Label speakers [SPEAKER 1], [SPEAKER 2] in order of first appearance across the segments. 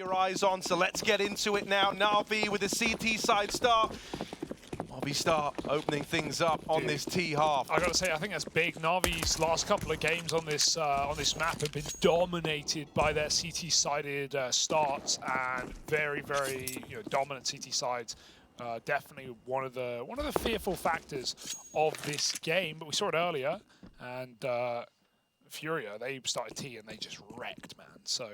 [SPEAKER 1] your eyes on, so let's get into it now. Na'Vi with a CT side start. Movistar opening things up on this T half.
[SPEAKER 2] I gotta say, I think that's big. Na'Vi's last couple of games on this map have been dominated by their CT-sided starts, and very, very dominant CT sides. Definitely one of the fearful factors of this game. But we saw it earlier, and Furia, they started T and they just wrecked, man. So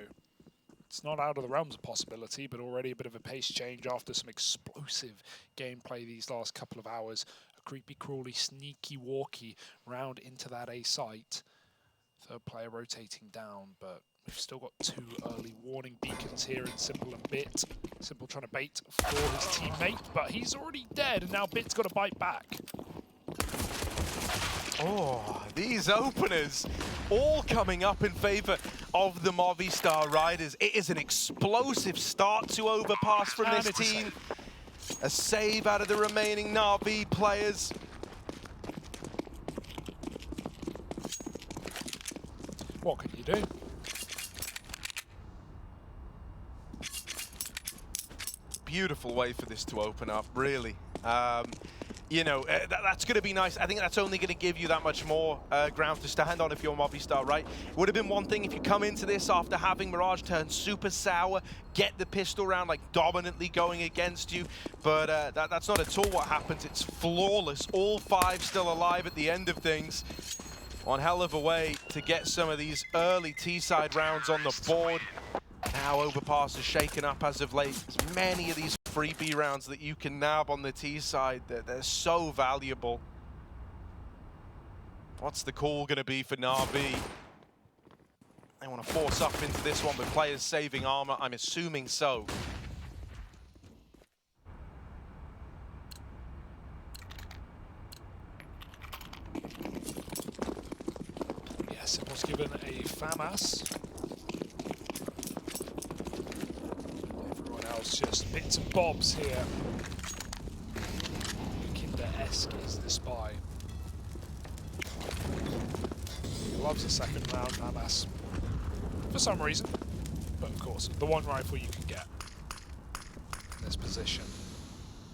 [SPEAKER 2] it's not out of the realms of possibility, but already a bit of a pace change after some explosive gameplay these last couple of hours. A creepy, crawly, sneaky, walky round into that A site. Third player rotating down, but we've still got two early warning beacons here in Simple and Bit. Simple trying to bait for his teammate, but he's already dead, and now Bit's got to bite back.
[SPEAKER 1] Oh, these openers all coming up in favor of the Movistar Riders. It is an explosive start to Overpass from this team. A save out of the remaining Na'Vi players.
[SPEAKER 2] What can you do?
[SPEAKER 1] Beautiful way for this to open up, really. That's going to be nice. I think that's only going to give you that much more ground to stand on if you're Movistar, right? It would have been one thing if you come into this after having Mirage turn super sour, get the pistol round like dominantly going against you, but that's not at all what happens. It's flawless. All five still alive at the end of things. One hell of a way to get some of these early T-side rounds on the board. Now Overpass is shaken up as of late. There's many of these free B rounds that you can nab on the T side. They're so valuable. What's the call going to be for Na'Vi? They want to force up into this one with players saving armor. I'm assuming so.
[SPEAKER 2] Yeah, Simple's given a FAMAS. Just bits and bobs here. Kinder-esque is the spy. He loves a second round FAMAS for some reason, but of course, the one rifle you can get in this position.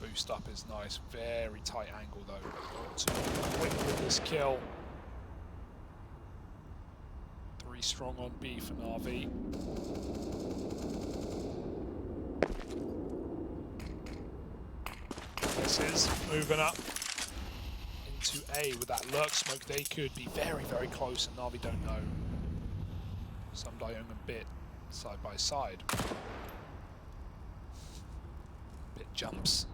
[SPEAKER 2] Boost up is nice, very tight angle though. Too quick with this kill. 3 strong on B for Na'Vi. This is moving up into A with that lurk smoke. They could be very, very close, and Na'Vi don't know. Some Diong and Bit side by side. Bit jumps.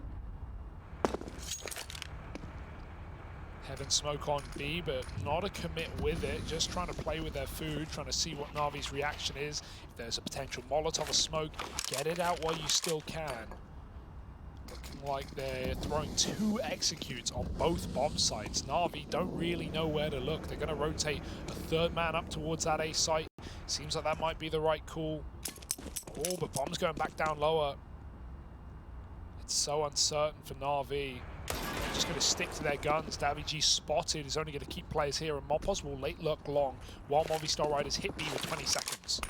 [SPEAKER 2] Heaven smoke on B, but not a commit with it. Just trying to play with their food, trying to see what Na'Vi's reaction is. If there's a potential Molotov or smoke, get it out while you still can. Looking like they're throwing 2 executes on both bomb sites. Na'Vi don't really know where to look. They're going to rotate a 3rd man up towards that A site. Seems like that might be the right call. Oh, but bomb's going back down lower. It's so uncertain for Na'Vi. They're just going to stick to their guns. daviG spotted is only going to keep players here, and Mopos will late lurk long while Movistar Riders hit B with 20 seconds.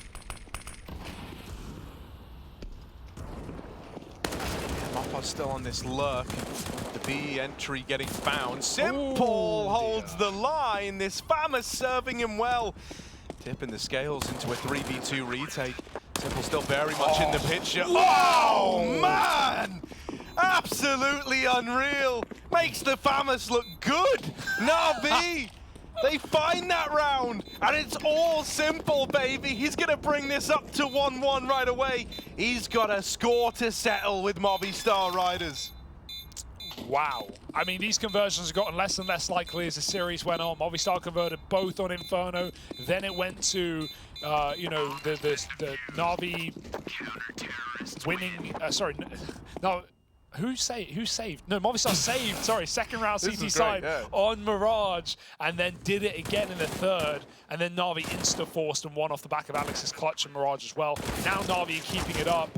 [SPEAKER 1] Mopos still on this lurk. The B entry getting found. Simple holds the line. This FAMAS serving him well. Tipping the scales into a 3v2 retake. Simple still very much in the picture. Oh, man! Absolutely unreal. Makes the FAMAS look good. Na'Vi, they find that round, and it's all Simple, baby. He's going to bring this up to 1-1 right away. He's got a score to settle with Movistar Riders.
[SPEAKER 2] Wow. I mean, these conversions have gotten less and less likely as the series went on. Movistar converted both on Inferno. Then it went to, the Na'Vi winning. No. Who saved? No, Movistar saved, sorry, second round CT side on Mirage, and then did it again in the 3rd, and then Na'Vi insta-forced and won off the back of Alex's clutch and Mirage as well. Now Na'Vi are keeping it up.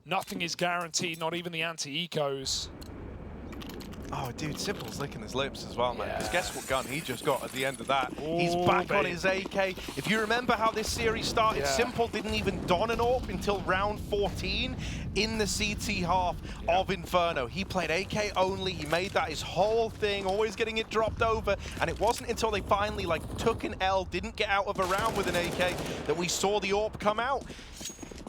[SPEAKER 2] Nothing is guaranteed, not even the anti-ecos.
[SPEAKER 1] Oh, dude, Simple's licking his lips as well, man. Because
[SPEAKER 2] Yeah.
[SPEAKER 1] guess what gun he just got at the end of that? He's
[SPEAKER 2] Ooh,
[SPEAKER 1] back on
[SPEAKER 2] baby.
[SPEAKER 1] his AK. If you remember how this series started,
[SPEAKER 2] Yeah.
[SPEAKER 1] Simple didn't even don an AWP until round 14 in the CT half of Inferno. He played AK only. He made that his whole thing, always getting it dropped over. And it wasn't until they finally took an L, didn't get out of a round with an AK, that we saw the AWP come out.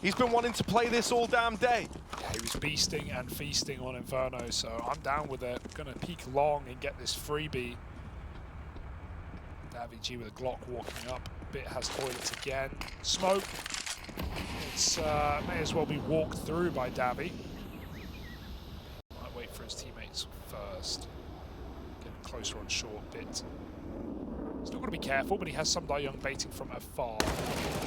[SPEAKER 1] He's been wanting to play this all damn day.
[SPEAKER 2] Yeah, he was beasting and feasting on Inferno, so I'm down with it. Gonna peek long and get this freebie. Davy G with a Glock walking up. Bit has toilets again. Smoke. It's may as well be walked through by Davy. Might wait for his teammates first. Getting closer on short bit. Still got to be careful, but he has some Young baiting from afar.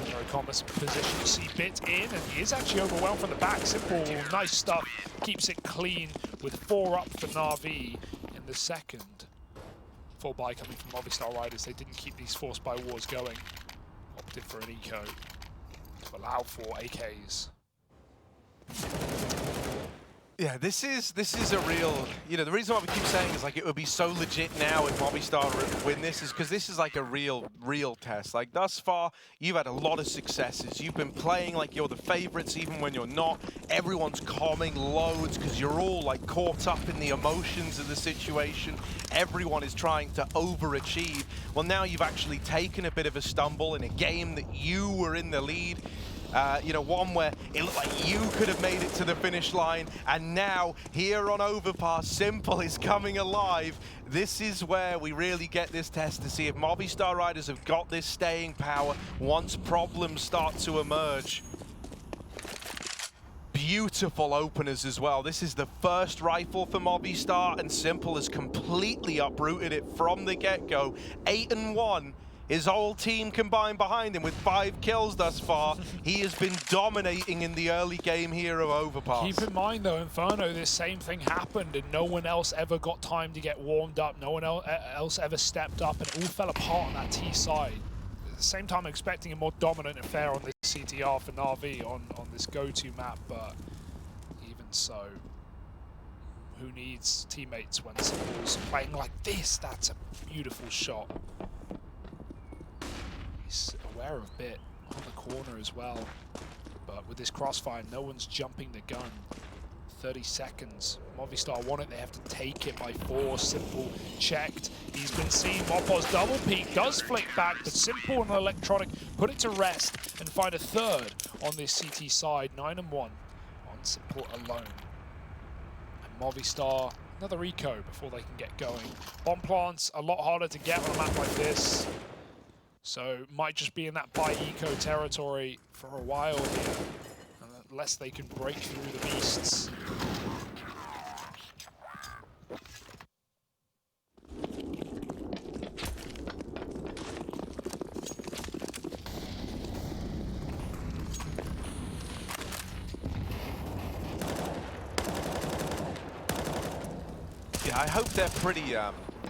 [SPEAKER 2] Very Commas position to see Bit in, and he is actually overwhelmed from the back. Simple, nice stuff. Keeps it clean with 4 up for Na'Vi in the second. Full buy coming from Movistar Riders. They didn't keep these forced by wars going. Opted for an eco to allow for AKs.
[SPEAKER 1] Yeah, this is a real, the reason why we keep saying is it would be so legit now if Movistar win this is because this is a real test. Thus far, you've had a lot of successes. You've been playing like you're the favorites even when you're not. Everyone's calming loads because you're all caught up in the emotions of the situation. Everyone is trying to overachieve. Well, now you've actually taken a bit of a stumble in a game that you were in the lead. One where it looked like you could have made it to the finish line, and now here on Overpass, Simple is coming alive. This is where we really get this test to see if Movistar Riders have got this staying power once problems start to emerge. Beautiful openers as well. This is the first rifle for Movistar, and Simple has completely uprooted it from the get-go. 8-1. His whole team combined behind him with 5 kills thus far. He has been dominating in the early game here of Overpass.
[SPEAKER 2] Keep in mind though, Inferno, this same thing happened and no one else ever got time to get warmed up. No one else ever stepped up, and it all fell apart on that T side. At the same time, I'm expecting a more dominant affair on this CTR for Na'Vi on this go-to map, but even so, who needs teammates when Simple's playing like this? That's a beautiful shot. He's aware of Bit on the corner as well, but with this crossfire, no one's jumping the gun. 30 seconds. Movistar want it, they have to take it by force. Simple checked. He's been seen. Mopos double peek, does flick back, but Simple and Electronic put it to rest and find a third on this CT side. 9-1 on Simple alone. And Movistar, another eco before they can get going. Bomb plants, a lot harder to get on a map like this. So might just be in that by eco territory for a while here, unless they can break through the beasts.
[SPEAKER 1] Yeah, I hope they're pretty,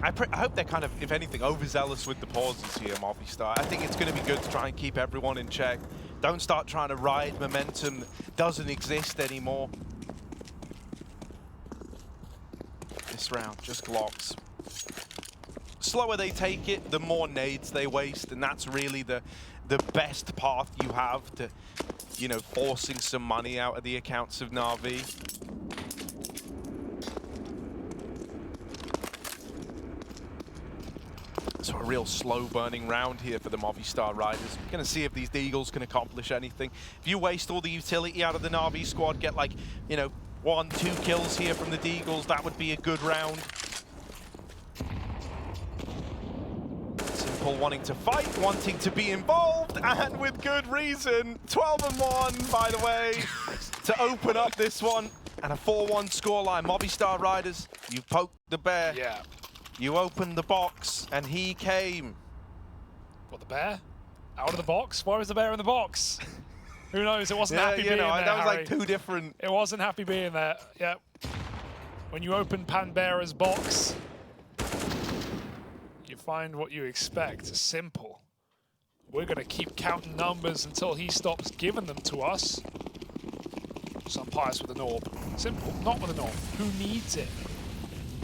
[SPEAKER 1] I hope they're kind of, if anything, overzealous with the pauses here, Movistar. I think it's going to be good to try and keep everyone in check. Don't start trying to ride momentum that doesn't exist anymore. This round, just Glocks. Slower they take it, the more nades they waste, and that's really the best path you have to, forcing some money out of the accounts of Na'Vi. So a real slow-burning round here for the Movistar Riders. Going to see if these Deagles can accomplish anything. If you waste all the utility out of the Na'Vi squad, get 1, 2 kills here from the Deagles, that would be a good round. Simple wanting to fight, wanting to be involved, and with good reason. 12-1, by the way, to open up this one. And a 4-1 scoreline. Movistar Riders, you poked the bear.
[SPEAKER 2] Yeah.
[SPEAKER 1] You opened the box, and he came.
[SPEAKER 2] What, the bear? Out of the box? Why was the bear in the box? Who knows? It wasn't happy being there,
[SPEAKER 1] that was
[SPEAKER 2] Harry.
[SPEAKER 1] 2 different...
[SPEAKER 2] It wasn't happy being there. Yep. When you open Panbera's box, you find what you expect. Simple. We're going to keep counting numbers until he stops giving them to us. Some pious with an orb. Simple, not with an orb. Who needs it?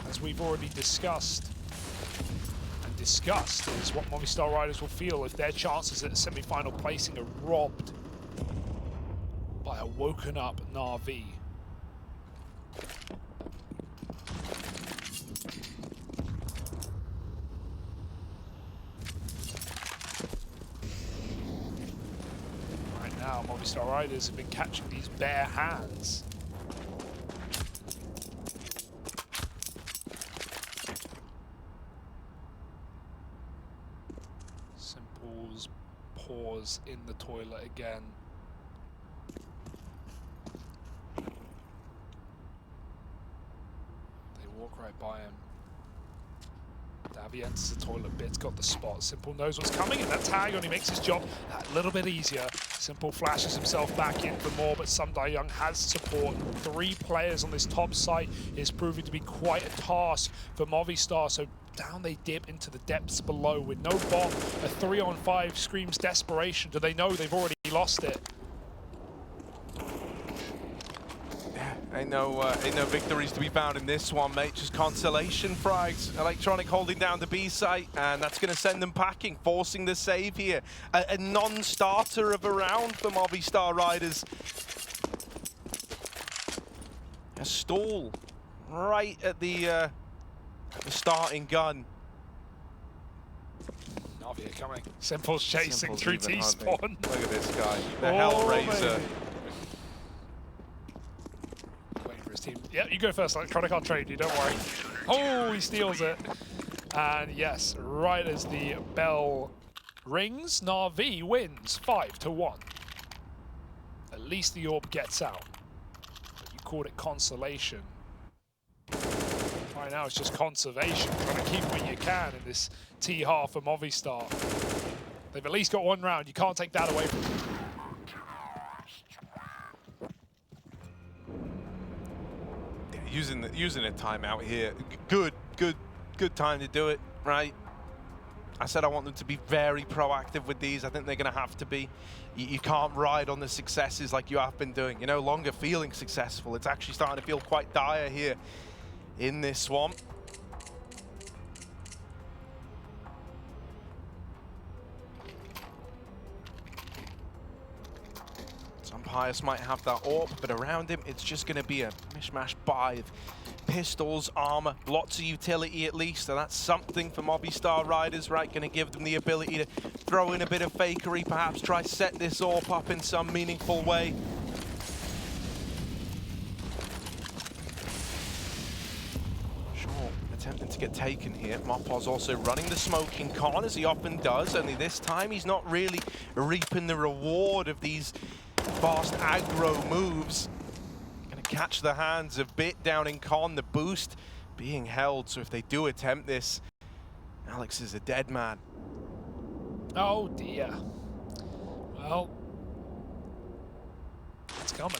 [SPEAKER 2] as we've already discussed, is what Movistar Riders will feel if their chances at semi-final placing are robbed by a woken up Na'Vi. Right now, Movistar Riders have been catching these bare hands. Simple's pause in the toilet again. They walk right by him. Davi enters the toilet, Bit's got the spot. Simple knows what's coming, and that tag only makes his job a little bit easier. Simple flashes himself back in for more, but Sundae-young has support. 3 players on this top site is proving to be quite a task for Movistar, so down they dip into the depths below with no bomb. A 3-on-5 screams desperation. Do they know they've already lost it?
[SPEAKER 1] Ain't no victories to be found in this one, mate. Just consolation frags. Electronic holding down the B site, and that's going to send them packing, forcing the save here. A non-starter of a round for Movistar Riders. A stall right at the starting gun.
[SPEAKER 2] Na'Vi are coming. Simple's chasing through T-spawn.
[SPEAKER 1] Look at this guy, the Hellraiser.
[SPEAKER 2] Team. Yeah, you go first, Electronic, I'll trade you, don't worry. Oh, he steals it. And yes, right as the bell rings, Na'Vi wins 5-1. At least the orb gets out. But you called it consolation. Right now it's just conservation, trying to keep what you can in this T-half for Movistar. They've at least got 1 round, you can't take that away from them.
[SPEAKER 1] Using a timeout here. Good time to do it, right? I said I want them to be very proactive with these. I think they're going to have to be. You can't ride on the successes like you have been doing. You're no longer feeling successful. It's actually starting to feel quite dire here in this swamp. Pius might have that orb, but around him it's just going to be a mishmash buy of pistols, armor, lots of utility at least, and that's something for Movistar Riders, right? Going to give them the ability to throw in a bit of fakery, perhaps try set this orb up in some meaningful way. Sure, attempting to get taken here. Mopos also running the smoking con, as he often does, only this time he's not really reaping the reward of these fast aggro moves. Gonna catch the hands of Bit down in con, the boost being held, so if they do attempt this, Alex is a dead man.
[SPEAKER 2] Oh dear. Well, it's coming.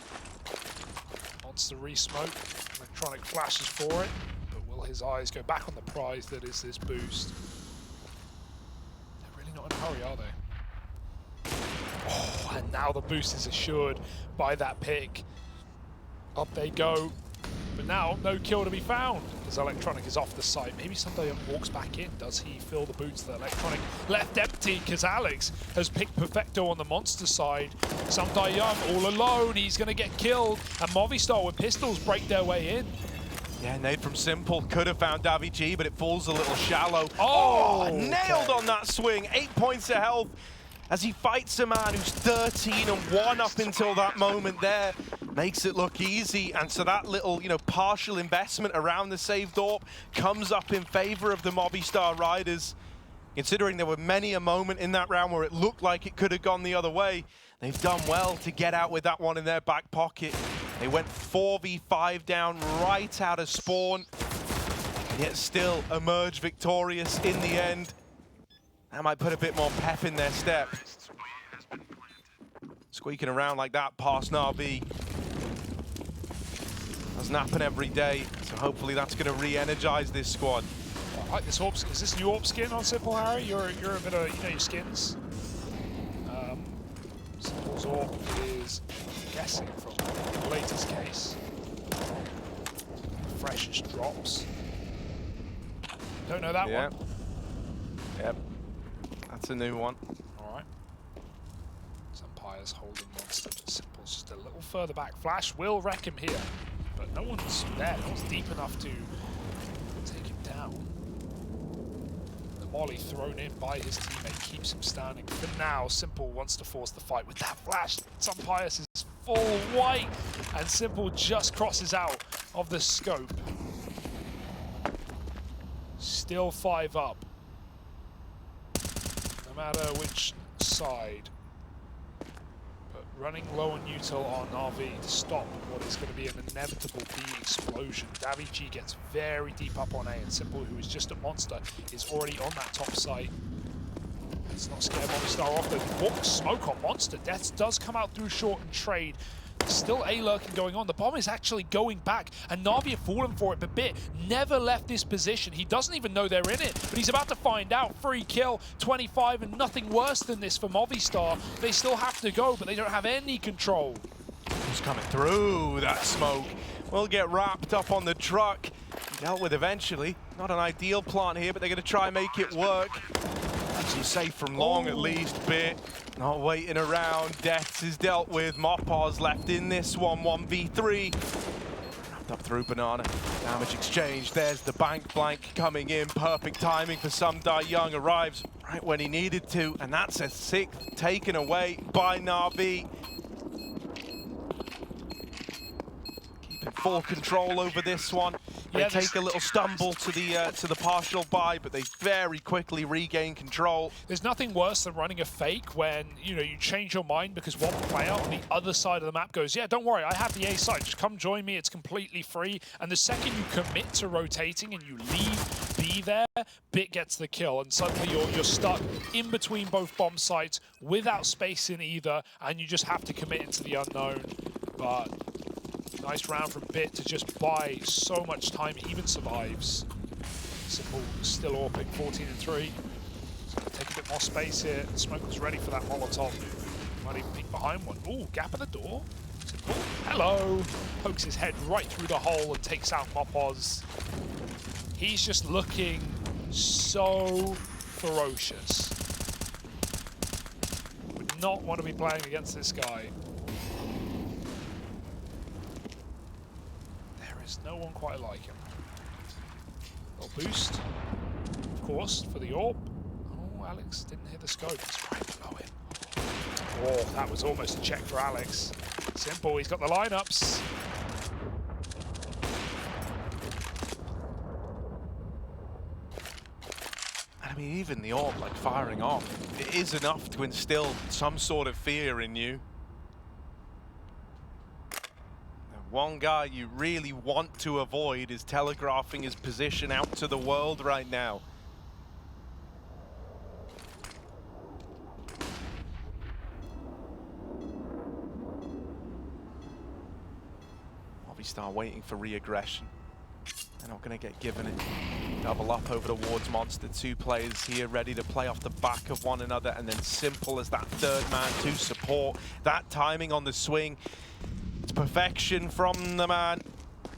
[SPEAKER 2] Wants to re-smoke. Electronic flashes for it, but will his eyes go back on the prize that is this boost? They're really not in a hurry, are they? Oh, and now the boost is assured by that pick. Up they go. But now, no kill to be found as Electronic is off the site. Maybe Sundae-young walks back in. Does he fill the boots that Electronic left empty? Because Alex has picked Perfecto on the monster side. Sundae-young all alone. He's going to get killed. And Movistar with pistols break their way in.
[SPEAKER 1] Yeah, nade from Simple. Could have found Davi G, but it falls a little shallow.
[SPEAKER 2] Oh,
[SPEAKER 1] nailed on that swing. 8 points of health as he fights a man who's 13-1 up until that moment there. Makes it look easy, and so that little, partial investment around the saved orb comes up in favor of the Movistar Riders. Considering there were many a moment in that round where it looked like it could have gone the other way, they've done well to get out with that one in their back pocket. They went 4v5 down right out of spawn, yet still emerge victorious in the end. That might put a bit more pep in their step. Squeaking around like that past Na'Vi. Doesn't happen every day, so hopefully that's going to re-energize this squad.
[SPEAKER 2] I like this orb skin. Is this new orb skin on Simple, Harry? You're a bit of, your skins. Simple's orb is, I'm guessing, from the latest case. Freshest drops. Don't know that one.
[SPEAKER 1] Yep. That's a new one.
[SPEAKER 2] All right. Sunpire's holding Monster. Simple's just a little further back. Flash will wreck him here, but no one's there. No one's deep enough to take him down. The molly thrown in by his teammate keeps him standing. For now, Simple wants to force the fight. With that flash, Sunpire's is full white, and Simple just crosses out of the scope. Still 5 up. No matter which side. But running low on util on RV to stop what is going to be an inevitable B explosion. Davi gets very deep up on A, and Simple, who is just a monster, is already on that top site. It's not scared Movistar off. The walk smoke on Monster. Death does come out through short and trade. Still A lurking going on. The bomb is actually going back, and Na'Vi have fallen for it, but Bit never left this position. He doesn't even know they're in it, but he's about to find out. Free kill, 25, and nothing worse than this for Movistar. They still have to go, but they don't have any control.
[SPEAKER 1] Who's coming through that smoke? Will get wrapped up on the truck. Dealt with eventually. Not an ideal plant here, but they're going to try and make it work. Actually safe from long at least. Bit not waiting around. Deaths is dealt with. Mopaz left in this one, 1v3. Wrapped up through Banana. Damage exchange. There's the bank blank coming in. Perfect timing for Sumdai Young. Arrives right when he needed to, and that's a 6th taken away by Na'Vi. Keeping full control over this one. They take a little stumble to the partial buy, but they very quickly regain control.
[SPEAKER 2] There's nothing worse than running a fake when, you know, you change your mind because one player on the other side of the map goes, yeah, don't worry, I have the A side, just come join me, it's completely free. And the second you commit to rotating and you leave B there, Bit gets the kill, and suddenly you're stuck in between both bomb sites without space in either, and you just have to commit into the unknown. But nice round from Bit to just buy so much time, he even survives. Simple still AWPing, 14-3. So take a bit more space here. Smoke was ready for that Molotov. Might even peek behind one. Ooh, gap in the door. Simple. Hello! Pokes his head right through the hole and takes out Mopoz. He's just looking so ferocious. Would not want to be playing against this guy. No one quite like him. Little boost, of course, for the AWP. Oh, Alex didn't hit the scope. It's right below him. Oh, that was almost a check for Alex. Simple, he's got the lineups.
[SPEAKER 1] I mean, even the AWP, like, firing off, it is enough to instill some sort of fear in you. One guy you really want to avoid is telegraphing his position out to the world right now. Movistar waiting for re-aggression. They're not going to get given it. Double up over towards Monster. 2 players here ready to play off the back of one another, and then Simple as that 3rd man to support. That timing on the swing. It's perfection from the man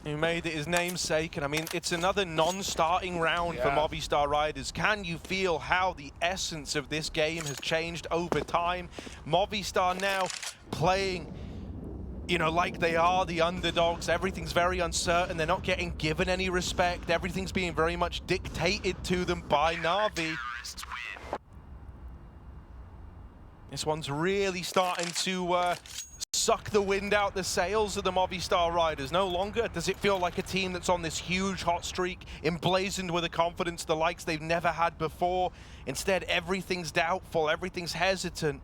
[SPEAKER 1] who made it his namesake. And I mean, it's another non-starting round for Movistar Riders. Can you feel how the essence of this game has changed over time? Movistar now playing, you know, like they are the underdogs. Everything's very uncertain. They're not getting given any respect. Everything's being very much dictated to them by Na'Vi. This one's really starting to suck the wind out the sails of the Movistar Riders. No longer does it feel like a team that's on this huge hot streak, emblazoned with a confidence the likes they've never had before. Instead, everything's doubtful, everything's hesitant,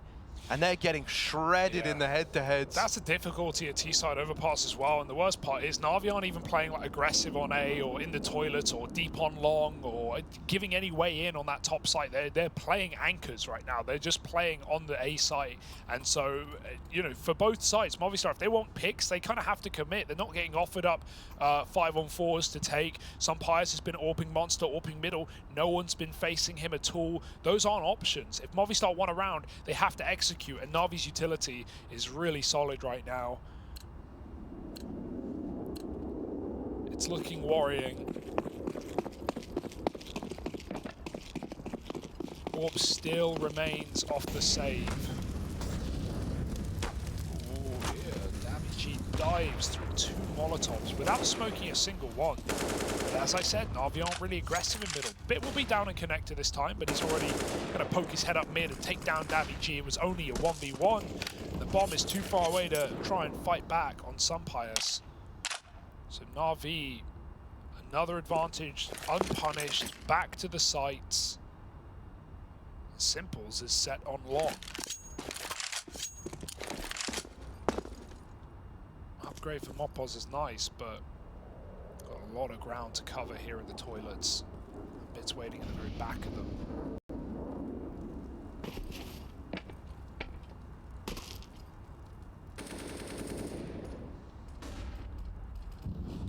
[SPEAKER 1] and they're getting shredded in the head-to-heads.
[SPEAKER 2] That's a difficulty at T-side overpass as well, and the worst part is Na'Vi aren't even playing like aggressive on A or in the toilet or deep on long or giving any way in on that top site. They're playing anchors right now. They're just playing on the A site, and so, you know, for both sides, Movistar, if they want picks, they kind of have to commit. They're not getting offered up 5-on-4s to take. Sunpire's has been AWPing Monster, AWPing middle. No one's been facing him at all. Those aren't options. If Movistar want a round, they have to execute. And Na'Vi's utility is really solid right now. It's looking worrying. Orb still remains off the save. Oh, yeah. Davichi dives through 2 Molotovs without smoking a single one. But as I said, Na'Vi aren't really aggressive in middle. Bit will be down and connector this time, but he's already going to poke his head up mid and take down Davichi. It was only a 1v1. The bomb is too far away to try and fight back on Sunpius. So Na'Vi, another advantage, unpunished, back to the sites. Simples is set on long. Upgrade for Mopos is nice, but got a lot of ground to cover here in the toilets. Bits waiting at the very back of them.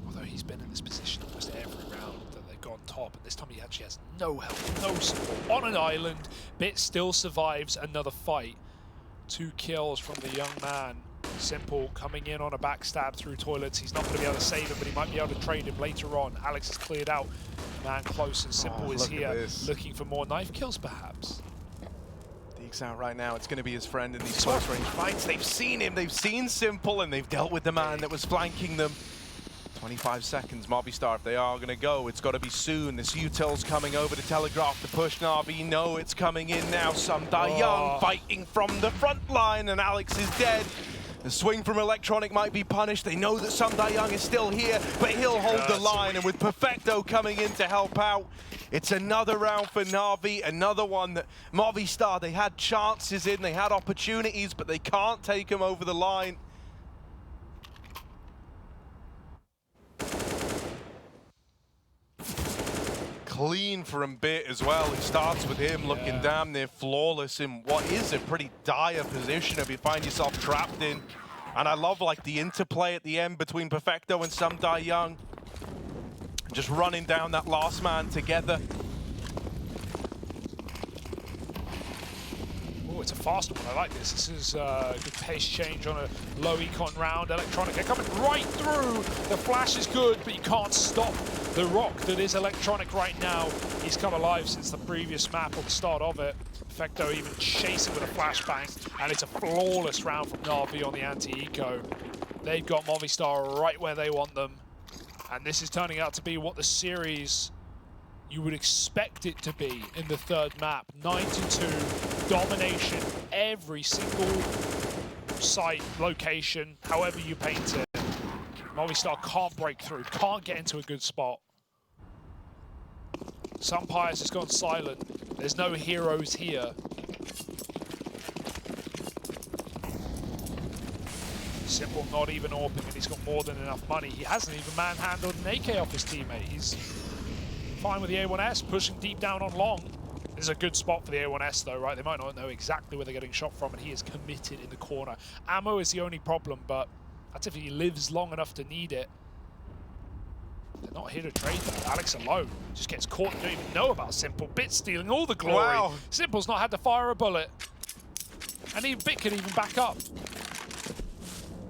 [SPEAKER 2] Although he's been in this position almost every round that they've gone top, and this time he actually has no health, no support. On an island, Bit still survives another fight. 2 kills from the young man. Simple coming in on a backstab through toilets. He's not going to be able to save him, but he might be able to trade him later on. Alex is cleared out. Man close, and Simple is here looking for more knife kills, perhaps.
[SPEAKER 1] Deeks out right now. It's going to be his friend in these close range fights. They've seen him. They've seen Simple, and they've dealt with the man that was flanking them. 25 seconds, Movistar, if they are going to go, it's got to be soon. This util's coming over to telegraph the push. Na'Vi know it's coming in now. Young fighting from the front line, and Alex is dead. The swing from Electronic might be punished. They know that Young is still here, but he'll hold the line. And with Perfecto coming in to help out, it's another round for Na'Vi, another one that Movistar, they had chances in, they had opportunities, but they can't take them over the line. Clean from Bit as well. It starts with him looking damn near flawless in what is a pretty dire position if you find yourself trapped in. And I love like the interplay at the end between Perfecto and Young. Just running down that last man together.
[SPEAKER 2] Oh, it's a fast one. I like this. This is a good pace change on a low econ round. Electronic, they're coming right through. The flash is good, but you can't stop the rock that is Electronic right now. He's come alive since the previous map or the start of it. Perfecto even chasing with a flashbang, and it's a flawless round from Na'Vi on the anti-eco. They've got Movistar right where they want them, and this is turning out to be what the series you would expect it to be in the third map. 9-2, domination, every single site, location, however you paint it. Movistar can't break through, can't get into a good spot. Sunpius has gone silent. There's no heroes here. Simple not even AWPing, and he's got more than enough money. He hasn't even manhandled an AK off his teammate. He's fine with the A1S, pushing deep down on long. This is a good spot for the A1S though, right? They might not know exactly where they're getting shot from, and he is committed in the corner. Ammo is the only problem, but that's if he lives long enough to need it. They're not here to trade though. Alex alone just gets caught and don't even know about Simple. Bit stealing all the glory.
[SPEAKER 1] Wow.
[SPEAKER 2] Simple's not had to fire a bullet. And even Bit can even back up.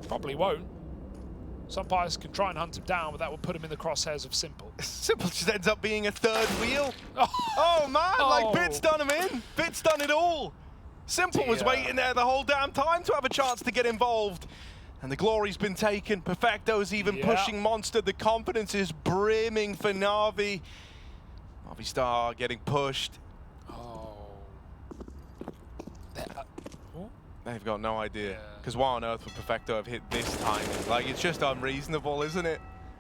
[SPEAKER 2] Probably won't. Sunpius can try and hunt him down, but that will put him in the crosshairs of Simple.
[SPEAKER 1] Simple just ends up being a third wheel. Oh man, like Bit's done him in. Bit's done it all. Simple was waiting there the whole damn time to have a chance to get involved. And the glory's been taken. Perfecto's even pushing Monster. The confidence is brimming for Na'Vi. Movistar getting pushed. They've got no idea. Because why on earth would Perfecto have hit this timing? Like, it's just unreasonable, isn't it?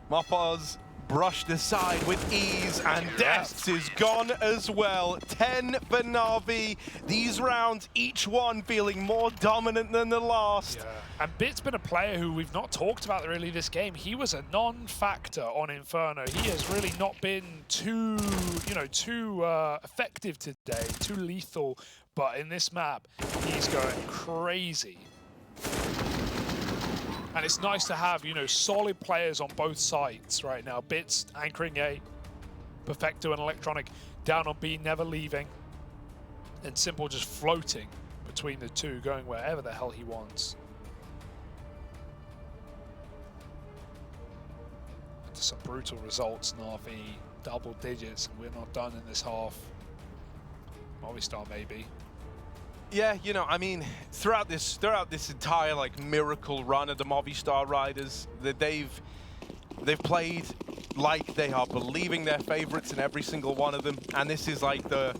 [SPEAKER 1] Mopos brushed aside with ease, and Deaths is gone as well. 10 for Na'Vi. These rounds, each one feeling more dominant than the last.
[SPEAKER 2] And Bit's been a player who we've not talked about really this game. He was a non-factor on Inferno. He has really not been too, too effective today, too lethal. But in this map, he's going crazy. And it's nice to have, solid players on both sides right now. Bits anchoring A, Perfecto and Electronic down on B, never leaving. And Simple just floating between the two, going wherever the hell he wants. And some brutal results, Na'Vi double digits, and we're not done in this half. Movistar maybe.
[SPEAKER 1] Yeah, you know, I mean, throughout this entire like miracle run of the Movistar Riders, that they've played like they are believing their favorites in every single one of them, and this is like a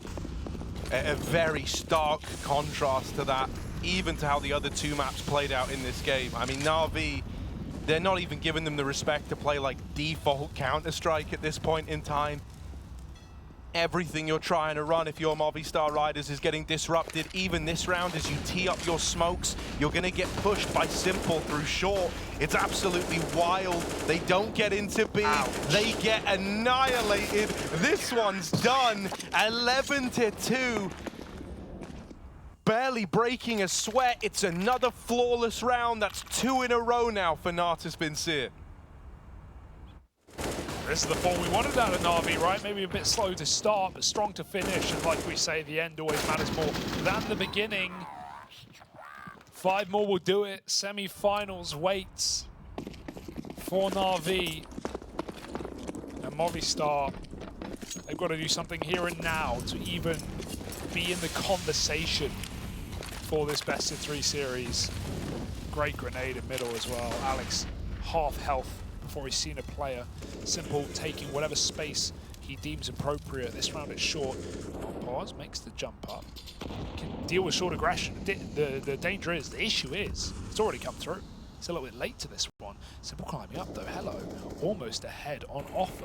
[SPEAKER 1] very stark contrast to that, even to how the other two maps played out in this game. I mean, Na'Vi, they're not even giving them the respect to play like default Counter-Strike at this point in time. Everything you're trying to run if you're Movistar Riders is getting disrupted. Even this round, as you tee up your smokes, you're going to get pushed by Simple through short. It's absolutely wild. They don't get into B.
[SPEAKER 2] Ouch.
[SPEAKER 1] They get annihilated. This one's done. 11-2. Barely breaking a sweat. It's another flawless round. That's 2 in a row now for Natus Vincere.
[SPEAKER 2] This is the form we wanted out of Na'Vi, right? Maybe a bit slow to start, but strong to finish. And like we say, the end always matters more than the beginning. 5 more will do it. Semi-finals waits for Na'Vi. And Movistar, they've got to do something here and now to even be in the conversation for this best-of-3 series. Great grenade in middle as well. Alex, half health before he's seen a player. Simple taking whatever space he deems appropriate. This round it's short. Pause, makes the jump up. Can deal with short aggression. The danger is, the issue is, it's already come through. It's a little bit late to this one. Simple climbing up though, hello. Almost ahead on offer.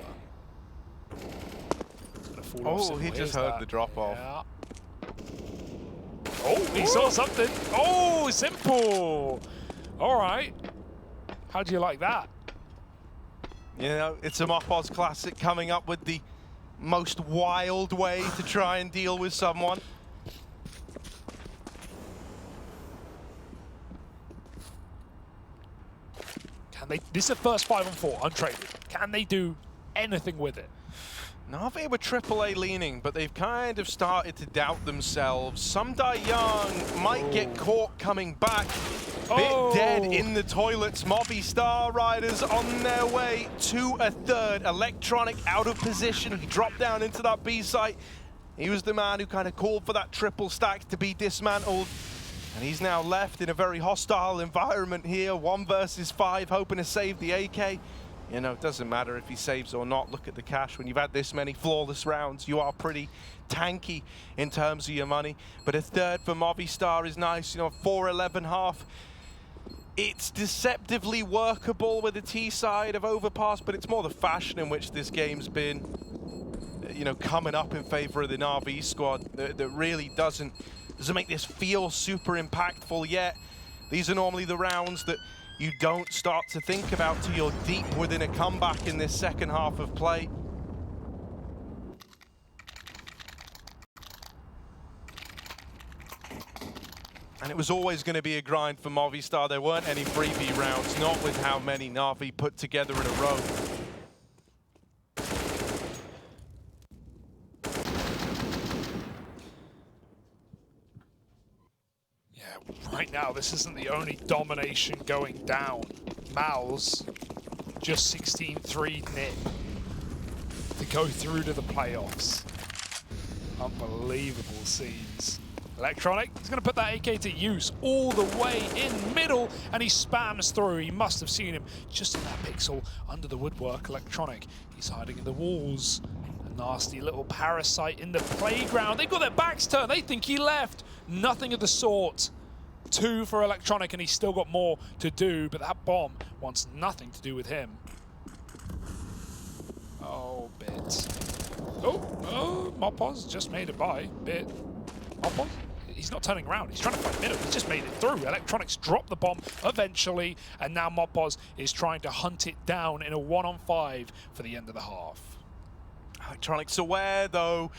[SPEAKER 2] It's gonna fall off.
[SPEAKER 1] Oh, he just heard the drop off.
[SPEAKER 2] Yeah. Oh, he saw something. Oh, Simple. All right. How do you like that?
[SPEAKER 1] You know, it's a Mopoz classic, coming up with the most wild way to try and deal with someone.
[SPEAKER 2] Can they? This is the first 5-on-4, untraded. Can they do anything with it?
[SPEAKER 1] Na'Vi were AAA leaning, but they've kind of started to doubt themselves. Some Die Young might get caught coming back. Bit dead in the toilets. Movistar Riders on their way to a third. Electronic out of position. He dropped down into that B site. He was the man who kind of called for that triple stack to be dismantled. And he's now left in a very hostile environment here. 1 versus 5, hoping to save the AK. You know, it doesn't matter if he saves or not. Look at the cash. When you've had this many flawless rounds, you are pretty tanky in terms of your money. But a third for Movistar is nice. You know, 4-11 half. It's deceptively workable with the T side of Overpass, but it's more the fashion in which this game's been, you know, coming up in favor of the Na'Vi squad that really doesn't make this feel super impactful yet. These are normally the rounds that you don't start to think about till you're deep within a comeback in this second half of play. And it was always going to be a grind for Movistar. There weren't any freebie rounds, not with how many Na'Vi put together in a row.
[SPEAKER 2] Yeah, right now this isn't the only domination going down. Mouse just 16-3 nip to go through to the playoffs. Unbelievable scenes. Electronic, he's going to put that AK to use all the way in middle, and he spams through. He must have seen him just in that pixel under the woodwork. Electronic, he's hiding in the walls. A nasty little parasite in the playground. They've got their backs turned. They think he left. Nothing of the sort. 2 for Electronic, and he's still got more to do, but that bomb wants nothing to do with him. Oh, Bit. Oh, Mopoz just made it by. Bit. Mopoz? He's not turning around. He's trying to fight middle. He's just made it through. Electronics dropped the bomb eventually, and now Mopoz is trying to hunt it down in a 1-on-5 for the end of the half.
[SPEAKER 1] Electronics aware, though,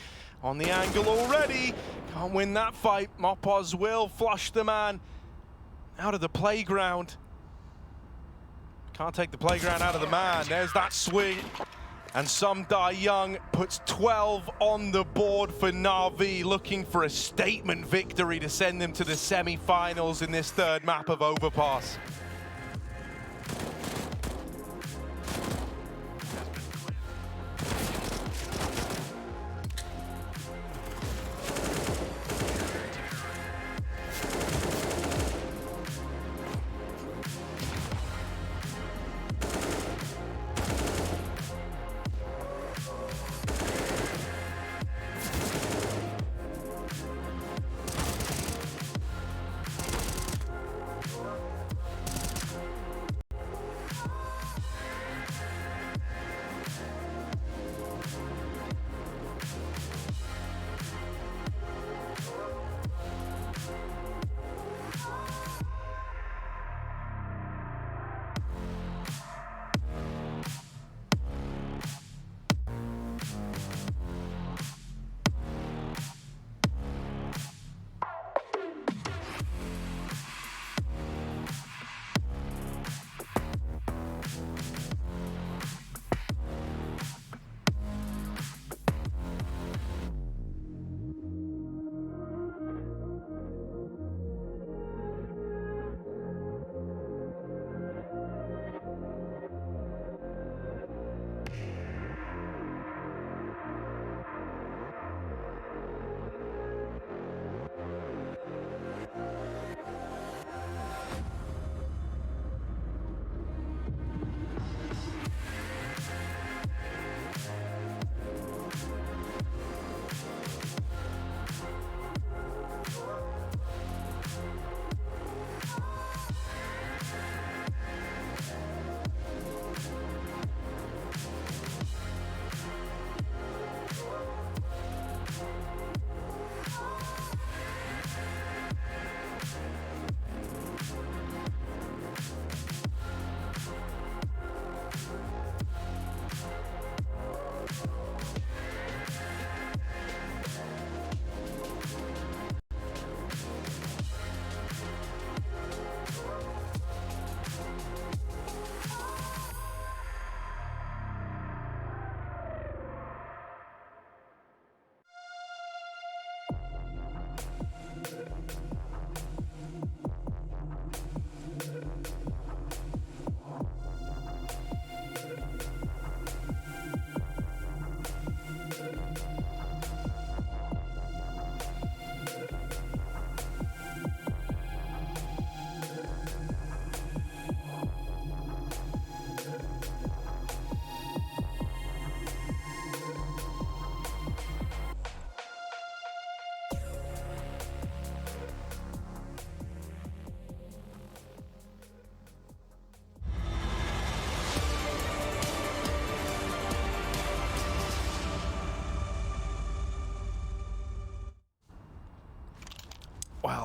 [SPEAKER 1] on the angle already. Can't win that fight. Mopoz will flush the man out of the playground. Can't take the playground out of the man. There's that swing. And Some Die Young puts 12 on the board for Na'Vi, looking for a statement victory to send them to the semi-finals in this third map of Overpass.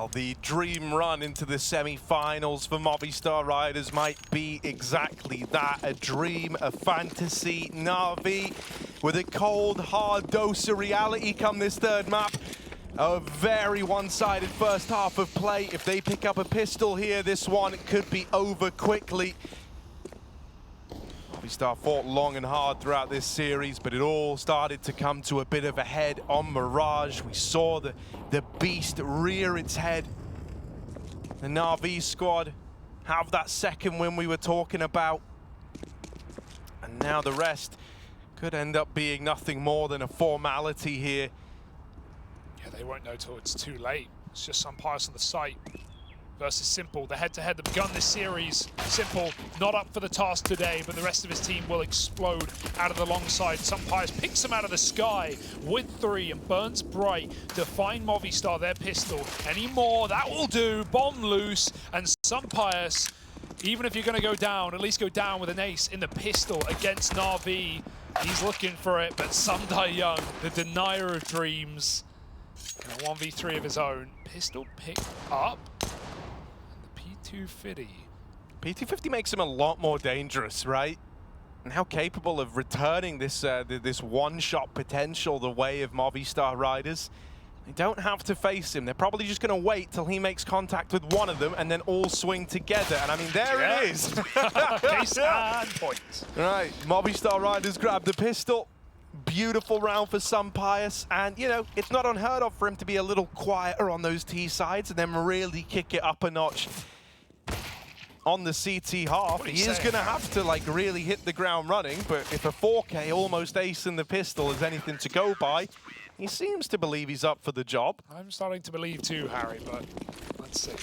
[SPEAKER 1] Well, the dream run into the semi-finals for Movistar Riders might be exactly that. A dream, a fantasy. Na'Vi with a cold, hard dose of reality come this third map. A very one-sided first half of play. If they pick up a pistol here, this one could be over quickly. Movistar fought long and hard throughout this series, but it all started to come to a bit of a head on Mirage. We saw the beast rear its head. The Na'Vi squad have that second win we were talking about. And now the rest could end up being nothing more than a formality here.
[SPEAKER 2] Yeah, they won't know till it's too late. It's just Sunpius on the site versus Simple. The head-to-head that begun this series. Simple not up for the task today, but the rest of his team will explode out of the long side. Sunpius picks him out of the sky with 3 and burns bright to find Movistar their pistol. Any more, that will do. Bomb loose, and Sunpius, even if you're going to go down, at least go down with an ace in the pistol against Na'Vi. He's looking for it, but Sundai Young, the denier of dreams, in a 1v3 of his own. Pistol picked up. And the P250.
[SPEAKER 1] P250 makes him a lot more dangerous, right? And how capable of returning this this one-shot potential the way of Movistar Riders. They don't have to face him. They're probably just going to wait till he makes contact with one of them and then all swing together. And I mean, there it is.
[SPEAKER 2] Case and point.
[SPEAKER 1] Right, Movistar Riders grab the pistol. Beautiful round for Sunpius, and you know, it's not unheard of for him to be a little quieter on those T sides and then really kick it up a notch on the CT half. He is going to have to like really hit the ground running, but if a 4K almost ace in the pistol is anything to go by, he seems to believe he's up for the job.
[SPEAKER 2] I'm starting to believe too, Harry, but let's see.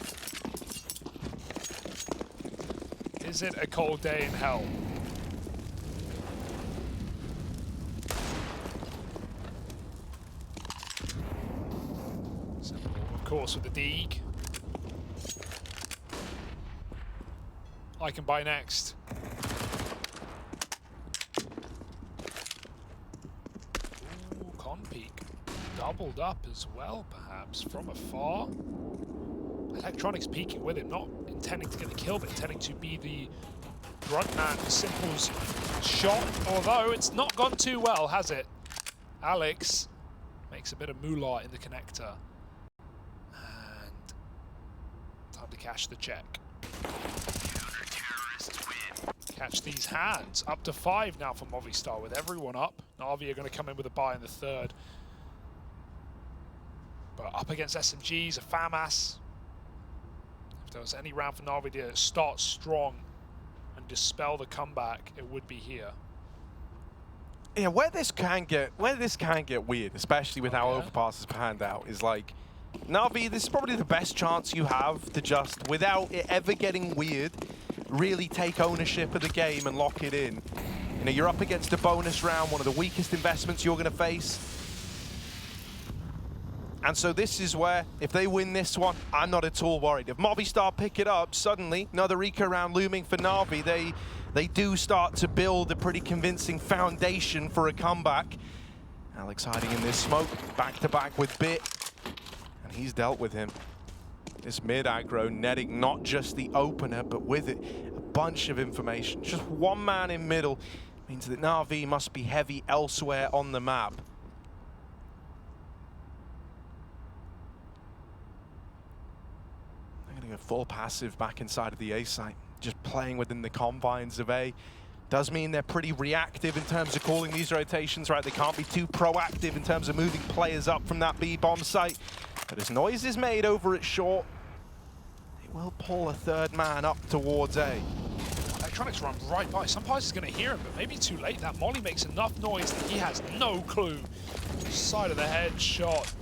[SPEAKER 2] Is it a cold day in hell? Of course, with the Deeg. I can buy next. Ooh, Conpeak. Doubled up as well, perhaps, from afar. Electronics peeking with him, not intending to get the kill, but intending to be the brunt man for Simple's shot. Although it's not gone too well, has it? Alex makes a bit of moolah in the connector. And time to cash the check. Catch these hands. Up to 5 now for Movistar with everyone up. Na'Vi are going to come in with a buy in the third. But up against SMGs, a FAMAS. If there was any round for Na'Vi to start strong and dispel the comeback, it would be here.
[SPEAKER 1] Yeah, where this can get weird, especially with how Overpass has panned out, is like, Na'Vi, this is probably the best chance you have to just, without it ever getting weird, really take ownership of the game and lock it in. You know, you're up against a bonus round, one of the weakest investments you're going to face. And so this is where, if they win this one, I'm not at all worried. If Movistar pick it up, suddenly, another eco round looming for Na'Vi, they do start to build a pretty convincing foundation for a comeback. Alex hiding in this smoke, back-to-back with Bit, and he's dealt with him. This mid aggro netting not just the opener, but with it, a bunch of information. Just one man in middle means that Na'Vi must be heavy elsewhere on the map. They're going to go full passive back inside of the A site, just playing within the confines of A. Does mean they're pretty reactive in terms of calling these rotations, right? They can't be too proactive in terms of moving players up from that B bomb site. But as noise is made over at short, they will pull a third man up towards A.
[SPEAKER 2] Electronics run right by. Sunpius is going to hear him, but maybe too late. That molly makes enough noise that he has no clue. Side of the head shot.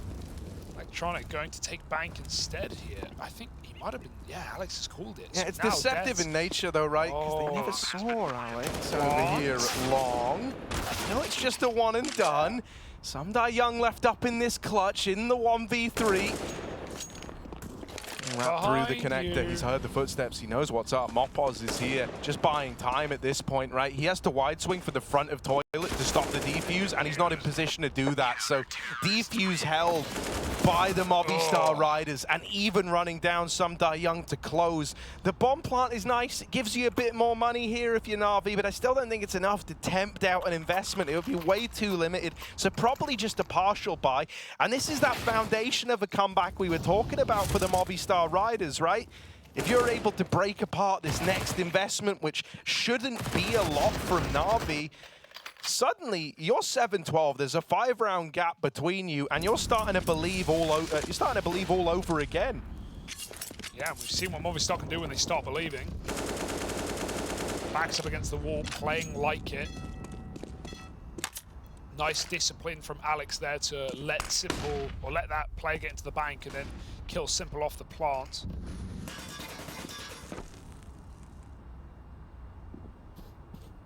[SPEAKER 2] Electronic going to take bank instead here. I think he might have been, yeah, Alex has called it.
[SPEAKER 1] Yeah,
[SPEAKER 2] so
[SPEAKER 1] it's
[SPEAKER 2] now
[SPEAKER 1] deceptive
[SPEAKER 2] Death's
[SPEAKER 1] in nature though, right? Because they never saw Alex over here at long. No, it's just a one and done. Sundai Young left up in this clutch in the 1v3. wrapped through the
[SPEAKER 2] Behind
[SPEAKER 1] connector.
[SPEAKER 2] you.
[SPEAKER 1] He's heard the footsteps. He knows what's up. Mopos is here, just buying time at this point, right? He has to wide swing for the front of Toilet to stop the defuse, and he's not in position to do that. So defuse held by the Movistar Riders, and even running down some Young to close. The bomb plant is nice. It gives you a bit more money here if you're Na'Vi, but I still don't think it's enough to tempt out an investment. It would be way too limited. So probably just a partial buy. And this is that foundation of a comeback we were talking about for the Movistar Riders, right? If you're able to break apart this next investment, which shouldn't be a lot from Na'Vi, suddenly you're 7-12. There's a 5-round gap between you, and you're starting to believe all over again.
[SPEAKER 2] Yeah, we've seen what Movistar can do when they start believing. Backs up against the wall, playing like it. Nice discipline from Alex there to let Simple, or let that player get into the bank and then kill Simple off the plant.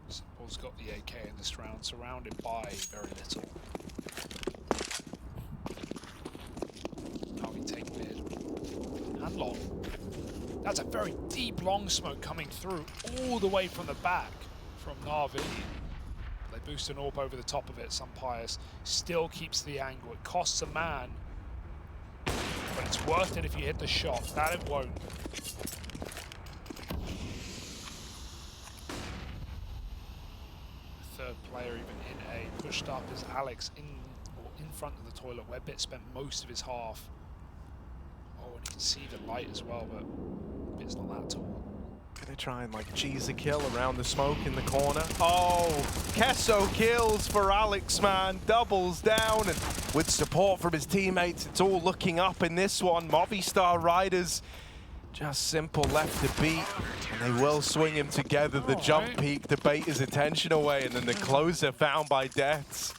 [SPEAKER 2] Simple's got the AK in this round, surrounded by very little. Now we take mid and long. That's a very deep long smoke coming through all the way from the back from Na'Vi. They boost an AWP over the top of it. Sunpius still keeps the angle. It costs a man, but it's worth it if you hit the shot. That it won't. The third player even in A. Pushed up is Alex in front of the toilet where Bit spent most of his half. Oh, and you can see the light as well, but Bit's not that tall.
[SPEAKER 1] Gonna try and like cheese a kill around the smoke in the corner. Oh, Kesso kills for Alex, man. Doubles down, and with support from his teammates, it's all looking up in this one. Movistar Riders just Simple left to beat, and they will swing him together. The jump peak to bait his attention away, and then the closer found by Deaths.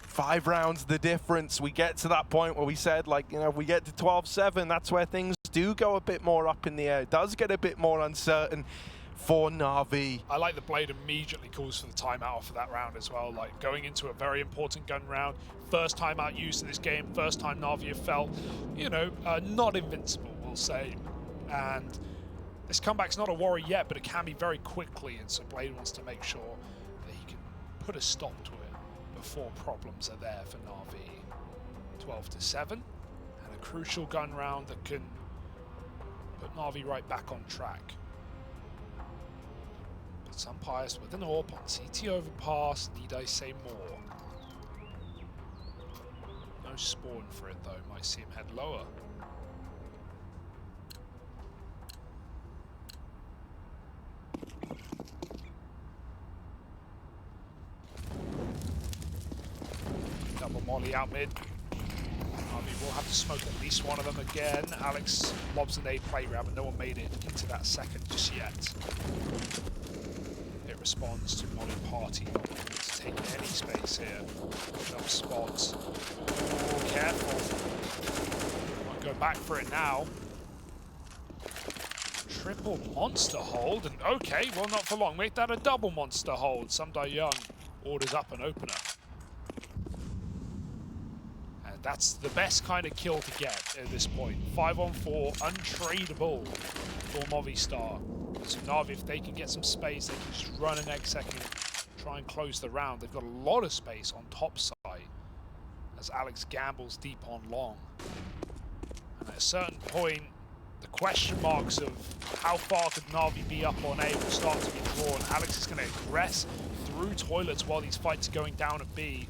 [SPEAKER 1] 5 rounds the difference. We get to that point where we said, like, you know, if we get to 12-7, that's where things do go a bit more up in the air. It does get a bit more uncertain for Na'Vi.
[SPEAKER 2] I like the Blade immediately calls for the timeout for that round as well. Like, going into a very important gun round. First timeout used in this game. First time Na'Vi have felt, you know, not invincible, we'll say. And this comeback's not a worry yet, but it can be very quickly. And so Blade wants to make sure that he can put a stop to it before problems are there for Na'Vi. 12-7, and a crucial gun round that can put Na'Vi right back on track. But Sunpius with an AWP on CT overpass, need I say more? No spawn for it though, might see him head lower. Double molly out mid. Na'Vi will have to smoke at least one of them again. Alex lobs an A play round, but no one made it into that second just yet. It responds to Molly Party, not to take any space here. Jump spots. Oh, careful. Won't go back for it now. Triple monster hold, and okay, well not for long. Make that a double monster hold. Sumdai Young orders up an opener. That's the best kind of kill to get at this point. 5-on-4, untradeable for Movistar. So Na'Vi, if they can get some space, they can just run an egg second, try and close the round. They've got a lot of space on top side as Alex gambles deep on long. And at a certain point, the question marks of how far could Na'Vi be up on A will start to be drawn. Alex is going to aggress through toilets while these fights are going down at B.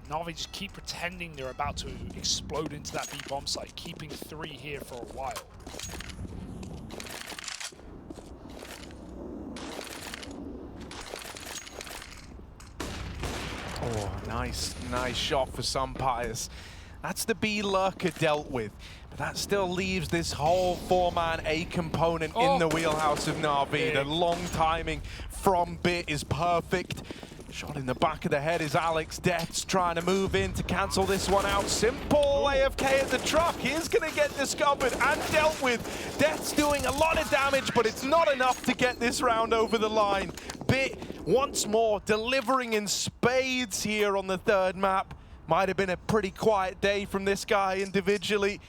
[SPEAKER 2] Na'Vi just keep pretending they're about to explode into that B bomb site, keeping 3 here for a while.
[SPEAKER 1] Oh, nice shot for Sunpius. That's the B lurker dealt with, but that still leaves this whole 4-man A component in the wheelhouse of Na'Vi. The long timing from Bit is perfect. Shot in the back of the head is Alex. Death's trying to move in to cancel this one out. Simple AFK at the truck. He's going to get discovered and dealt with. Death's doing a lot of damage, but it's not enough to get this round over the line. Bit, once more, delivering in spades here on the third map. Might have been a pretty quiet day from this guy individually,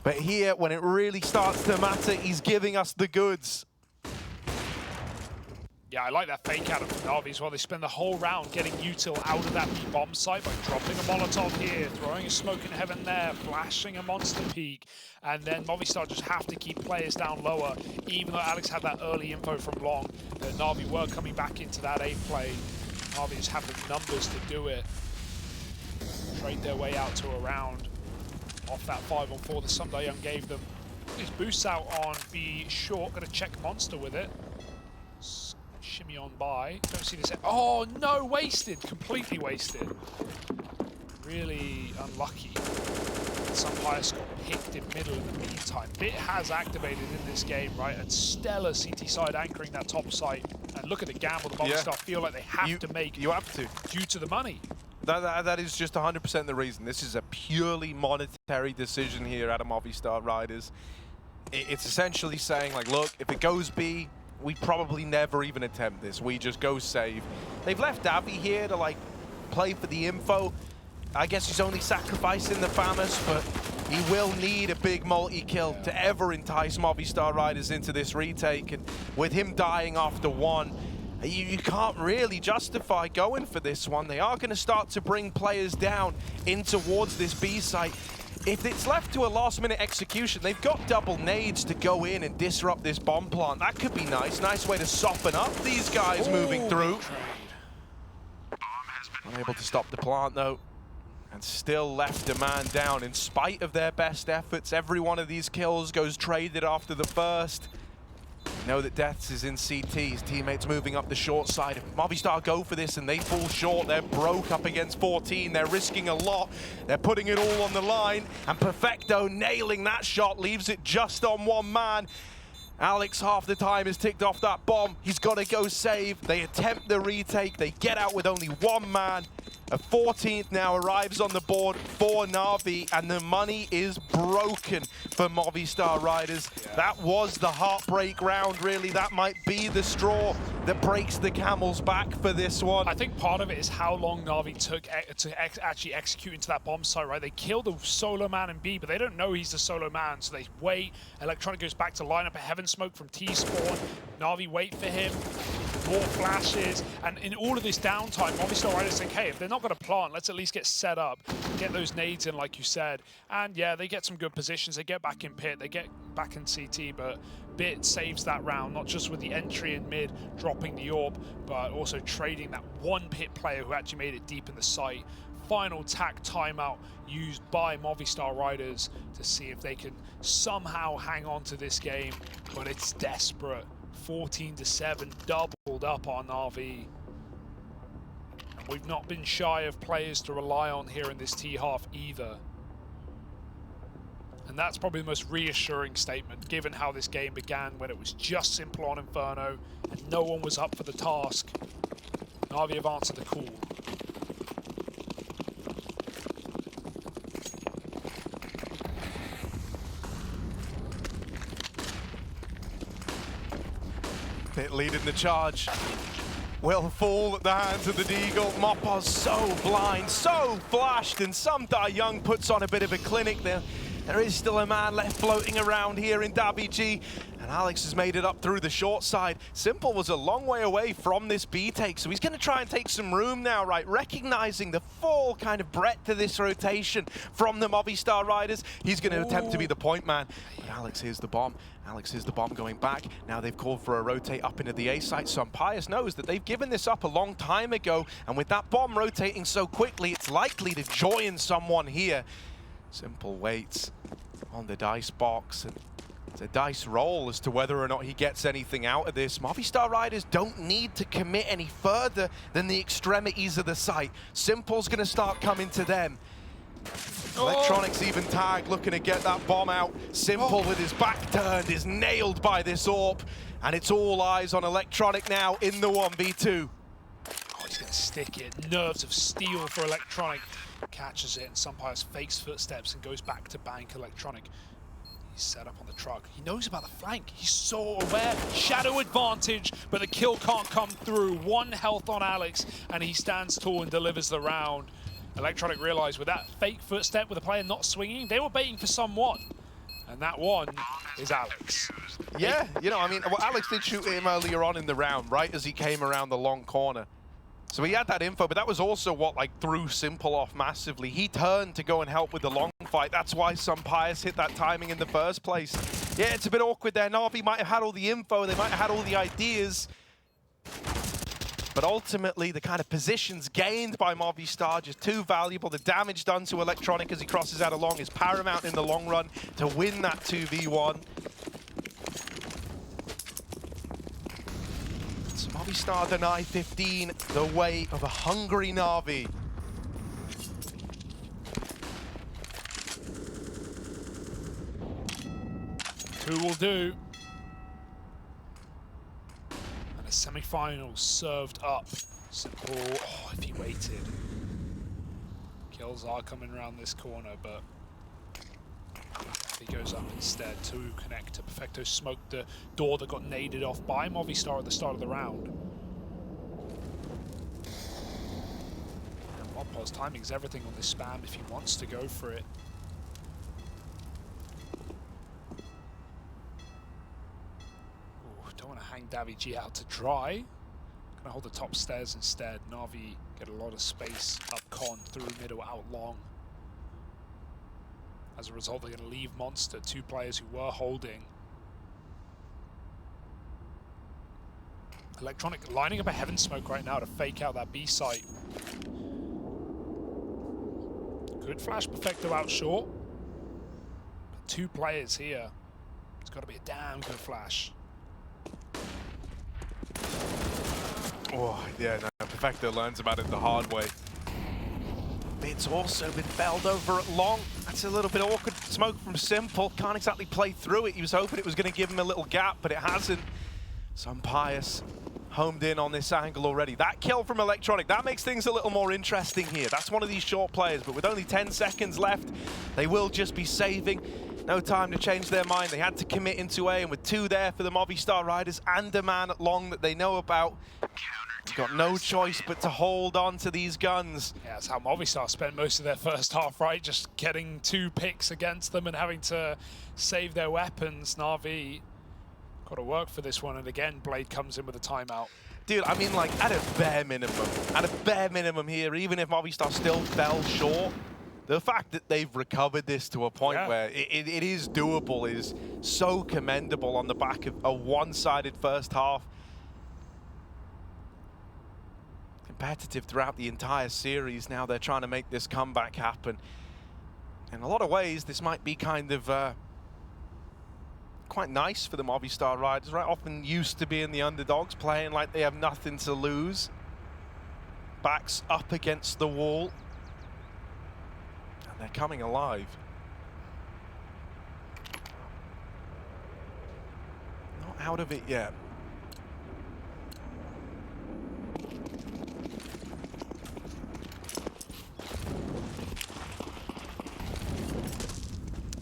[SPEAKER 1] but here, when it really starts to matter, he's giving us the goods.
[SPEAKER 2] Yeah, I like that fake out of Na'Vi as well. They spend the whole round getting util out of that B-bomb site by dropping a Molotov here, throwing a smoke in heaven there, flashing a monster peak, and then Movistar just have to keep players down lower. Even though Alex had that early info from Long, Na'Vi were coming back into that A play. Na'Vi just have the numbers to do it. Trade their way out to a round off that 5-on-4 that Sumdayoung gave them. His boosts out on B short, gonna check Monster with it. Shimmy on by. Don't see this. Oh no, wasted. Completely wasted. Really unlucky. Sunpius got picked in middle in the meantime. Bit has activated in this game, right? And stellar CT side anchoring that top site. And look at the gamble the Movistar feel like they have to make.
[SPEAKER 1] You have to.
[SPEAKER 2] Due to the money.
[SPEAKER 1] That is just 100% the reason. This is a purely monetary decision here at Movistar Riders. It's essentially saying, like, look, if it goes B, we probably never even attempt this. We just go save. They've left Davi here to, like, play for the info. I guess he's only sacrificing the FAMAS, but he will need a big multi-kill to ever entice Movistar Riders into this retake. And with him dying after one, you can't really justify going for this one. They are going to start to bring players down in towards this B site. If it's left to a last-minute execution, they've got double nades to go in and disrupt this bomb plant. That could be nice. Nice way to soften up these guys moving through. Unable to stop the plant, though. And still left a man down in spite of their best efforts. Every one of these kills goes traded after the first. Know that Deaths is in CT, his teammates moving up the short side. If Movistar go for this and they fall short, they're broke up against 14. They're risking a lot. They're putting it all on the line. And Perfecto nailing that shot, leaves it just on one man. Alex half the time has ticked off that bomb. He's got to go save. They attempt the retake. They get out with only one man. A 14th now arrives on the board for Na'Vi, and the money is broken for Movistar Riders. Yeah. That was the heartbreak round, really. That might be the straw that breaks the camel's back for this one.
[SPEAKER 2] I think part of it is how long Na'Vi took to actually execute into that bomb site, right? They kill the solo man in B, but they don't know he's the solo man, so they wait. Electronic goes back to line up a heaven smoke from T-spawn. Na'Vi wait for him. More flashes, and in all of this downtime, Movistar Riders think, hey, if they're not going to plant, let's at least get set up, get those nades in, like you said. And yeah, they get some good positions. They get back in pit, they get back in CT, but Bit saves that round, not just with the entry in mid, dropping the AWP, but also trading that one pit player who actually made it deep in the site. Final tack timeout used by Movistar Riders to see if they can somehow hang on to this game, but it's desperate. 14-7, doubled up on Na'Vi. And we've not been shy of players to rely on here in this T-half either. And that's probably the most reassuring statement, given how this game began when it was just simple on Inferno and no one was up for the task. Na'Vi have answered the call.
[SPEAKER 1] Bit leading the charge. Will fall at the hands of the Deagle. Mopaz so blind, so flashed, and Sumdayoung puts on a bit of a clinic there. There is still a man left floating around here in Dabi-G, and Alex has made it up through the short side. Simple was a long way away from this B take, so he's going to try and take some room now, right? Recognizing the full kind of breadth of this rotation from the Movistar Riders. He's going to attempt to be the point man. But Alex hears the bomb. Alex hears the bomb going back. Now they've called for a rotate up into the A site. Sunpius knows that they've given this up a long time ago, and with that bomb rotating so quickly, it's likely to join someone here. Simple waits on the dice box, and it's a dice roll as to whether or not he gets anything out of this. Movistar Riders don't need to commit any further than the extremities of the site. Simple's going to start coming to them. Electronics even tagged, looking to get that bomb out. Simple with his back turned is nailed by this AWP, and it's all eyes on Electronic now in the 1v2.
[SPEAKER 2] Oh, he's going to stick it. Nerves of steel for Electronic. Catches it, and Sunpius fakes footsteps and goes back to bank Electronic. He's set up on the truck. He knows about the flank. He's so aware. Shadow advantage, but the kill can't come through. 1 health on Alex, and he stands tall and delivers the round. Electronic realized with that fake footstep, with the player not swinging, they were baiting for someone. And that one is Alex.
[SPEAKER 1] Yeah, you know, I mean, well, Alex did shoot him earlier on in the round, right as he came around the long corner. So he had that info, but that was also what threw Simple off massively. He turned to go and help with the long fight. That's why Sunpius hit that timing in the first place. Yeah, it's a bit awkward there. Na'Vi might have had all the info, they might have had all the ideas. But ultimately, the kind of positions gained by Movistar just too valuable. The damage done to Electronic as he crosses out along is paramount in the long run to win that 2v1. So Movistar deny 15 the way of a hungry Na'Vi.
[SPEAKER 2] Two will do. And a semi-final served up. Simple. Oh, if he waited. Kills are coming around this corner, but he goes up instead to connect to Perfecto. Smoked the door that got naded off by Movistar at the start of the round. And Mopos timing's everything on this spam if he wants to go for it. Ooh, don't want to hang Davi out to dry. Gonna hold the top stairs instead. Na'Vi get a lot of space up con, through middle, out long. As a result, they're going to leave Monster, 2 players who were holding. Electronic lining up a Heaven Smoke right now to fake out that B site. Good flash Perfecto out short. But 2 players here. It's got to be a damn good flash.
[SPEAKER 1] Oh, yeah, no, Perfecto learns about it the hard way. It's also been felled over at long. That's a little bit awkward. Smoke from Simple. Can't exactly play through it. He was hoping it was going to give him a little gap, but it hasn't. Sunpius homed in on this angle already. That kill from Electronic, that makes things a little more interesting here. That's one of these short players, but with only 10 seconds left, they will just be saving. No time to change their mind. They had to commit into A, and with 2 there for the Movistar Riders and a man at long that they know about, got no choice but to hold on to these guns.
[SPEAKER 2] Yeah, that's how Movistar spent most of their first half, right? Just getting 2 picks against them and having to save their weapons. Na'Vi got to work for this one, and again, Blade comes in with a timeout.
[SPEAKER 1] Dude, I mean, like, at a bare minimum here, even if Movistar still fell short, the fact that they've recovered this to a point where it is doable is so commendable on the back of a one-sided first half. Competitive throughout the entire series. Now they're trying to make this comeback happen. In a lot of ways, this might be kind of quite nice for the Movistar Riders, right? Often used to being the underdogs, playing like they have nothing to lose. Backs up against the wall. And they're coming alive. Not out of it yet.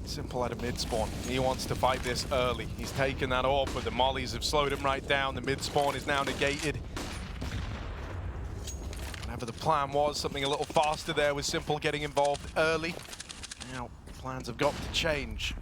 [SPEAKER 1] Simple at a mid-spawn. He wants to fight this early. He's taken that off, but the mollies have slowed him right down. The mid-spawn is now negated. Whatever the plan was, something a little faster there with Simple getting involved early. Now, plans have got to change.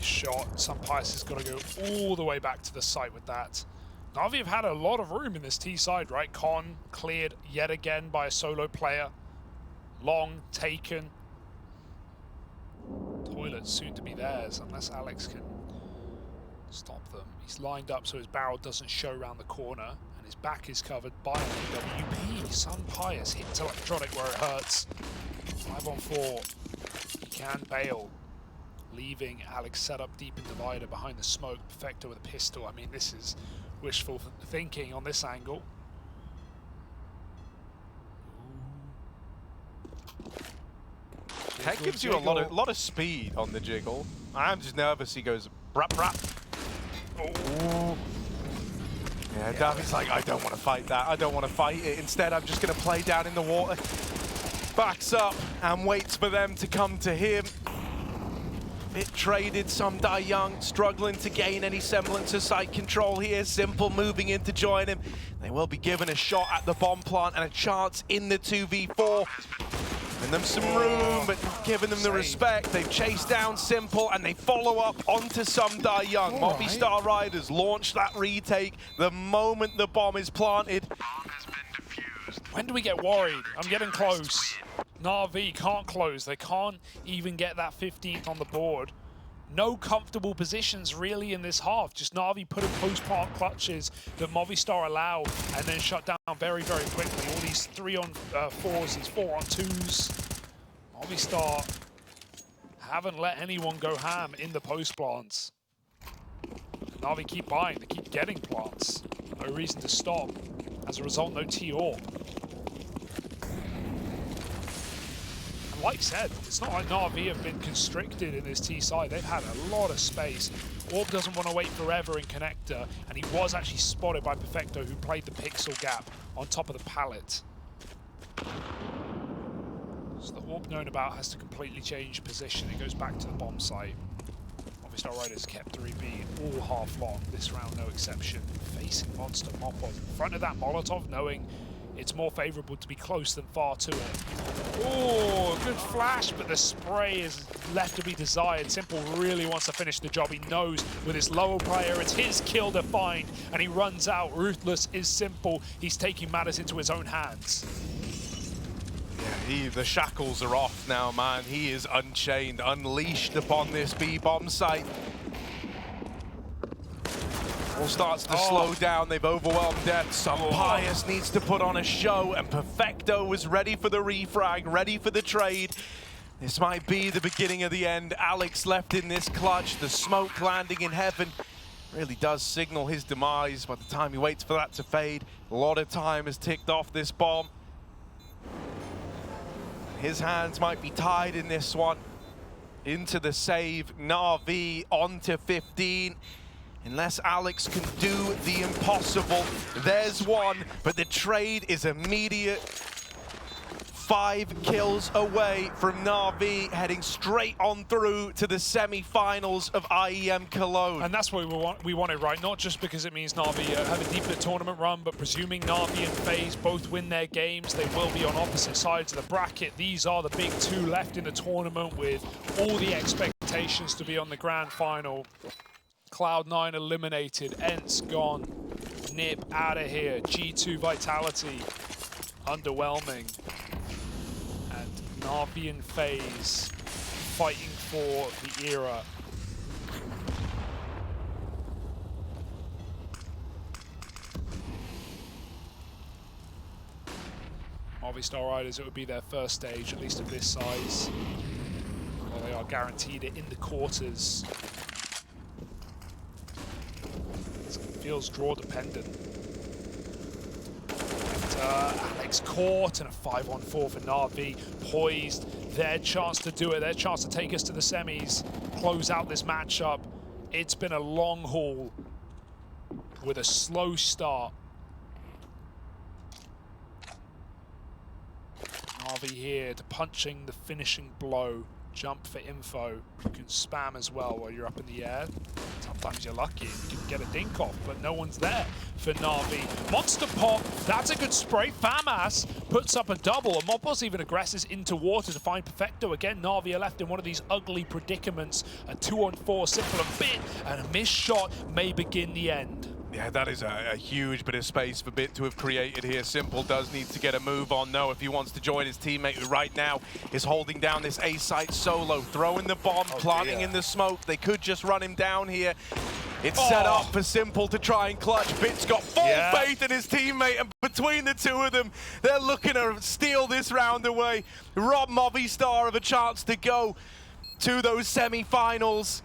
[SPEAKER 2] Shot. Sunpius has got to go all the way back to the site with that. Na'Vi have had a lot of room in this T side, right? Con cleared yet again by a solo player. Long taken. Toilet soon to be theirs, unless Alex can stop them. He's lined up so his barrel doesn't show around the corner, and his back is covered by an AWP. Sunpius hits Electronic where it hurts. 5 on 4. He can bail, leaving Alex set up deep in divider behind the smoke. Perfecto with a pistol. I mean, this is wishful thinking on this angle.
[SPEAKER 1] Tech
[SPEAKER 2] Good
[SPEAKER 1] gives you a
[SPEAKER 2] jiggle.
[SPEAKER 1] lot of speed on the jiggle. I'm just nervous. He goes brap brap. Oh. Yeah, Davi's like, I don't want to fight that. I don't want to fight it. Instead, I'm just going to play down in the water. Backs up and waits for them to come to him. Bit traded, Some Die Young struggling to gain any semblance of site control here. Simple moving in to join him. They will be given a shot at the bomb plant and a chance in the 2v4. Giving them some room, but not giving them the respect. They've chased down Simple and they follow up onto Some Die Young. Movistar Riders launch that retake the moment the bomb is planted.
[SPEAKER 2] When do we get worried? I'm getting close. Na'Vi can't close. They can't even get that 15th on the board. No comfortable positions really in this half. Just Na'Vi putting post-plant clutches that Movistar allow and then shut down very, very quickly. All these 3-on-4s, these 4-on-2s. Movistar haven't let anyone go ham in the post-plants. Na'Vi keep buying. They keep getting plants. No reason to stop. As a result, no TR. Like I said, it's not like Na'Vi have been constricted in this T side. They've had a lot of space. Orb doesn't want to wait forever in connector, and he was actually spotted by Perfecto, who played the pixel gap on top of the pallet. So the Orb known about has to completely change position. It goes back to the bomb site. Movistar Riders kept 3B all half long, this round no exception. Facing Monster Mopos in front of that Molotov, knowing it's more favorable to be close than far to it. Oh, good flash, but the spray is left to be desired. Simple really wants to finish the job. He knows with his lower player, it's his kill to find, and he runs out. Ruthless is Simple. He's taking matters into his own hands.
[SPEAKER 1] Yeah, the shackles are off now, man. He is unchained, unleashed upon this B-bomb site. All starts to slow down. They've overwhelmed Death. Some Pius needs to put on a show, and Perfecto was ready for the refrag, ready for the trade. This might be the beginning of the end. Alex left in this clutch. The smoke landing in heaven really does signal his demise by the time he waits for that to fade. A lot of time has ticked off this bomb. His hands might be tied in this one. Into the save. Na'Vi onto 15. Unless Alex can do the impossible, there's one, but the trade is immediate. 5 kills away from Na'Vi, heading straight on through to the semi-finals of IEM Cologne.
[SPEAKER 2] And that's what we wanted, right? Not just because it means Na'Vi have a deeper tournament run, but presuming Na'Vi and FaZe both win their games, they will be on opposite sides of the bracket. These are the big 2 left in the tournament with all the expectations to be on the grand final. Cloud9 eliminated, ENCE gone, Nip out of here, G2 Vitality underwhelming, and Na'Vi and FaZe fighting for the era. Movistar Riders, it would be their first stage, at least of this size. Well, they are guaranteed it in the quarters. Feels draw dependent. And, Alex caught, and a 5-on-4 for Na'Vi. Poised, their chance to do it, their chance to take us to the semis, close out this matchup. It's been a long haul with a slow start. Na'Vi here to punching the finishing blow. Jump for info. You can spam as well while you're up in the air. Sometimes you're lucky and you can get a dink off, but no one's there for Na'Vi. Monster Pop, that's a good spray. FAMAS puts up a double, and Mopos even aggresses into water to find Perfecto. Again, Na'Vi are left in one of these ugly predicaments. A 2-on-4, Simple a bit, and a missed shot may begin the end.
[SPEAKER 1] Yeah, that is a huge bit of space for Bit to have created here. Simple does need to get a move on, though, if he wants to join his teammate, who right now is holding down this A site solo, throwing the bomb, planting in the smoke. They could just run him down here. It's set up for Simple to try and clutch. Bit's got full faith in his teammate, and between the two of them, they're looking to steal this round away. Rob Movistar of a chance to go to those semi-finals.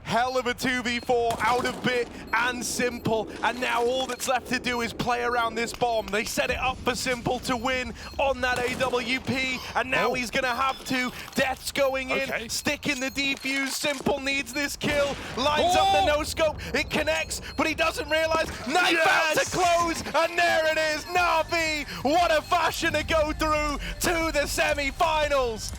[SPEAKER 1] Hell of a 2v4 out of Bit and Simple, and now all that's left to do is play around this bomb. They set it up for Simple to win on that AWP, and now he's gonna have to. Death's going in, sticking the defuse. Simple needs this kill, lines up the no-scope, it connects, but he doesn't realize. Knife out to close, and there it is, Na'Vi! What a fashion to go through to the semi-finals!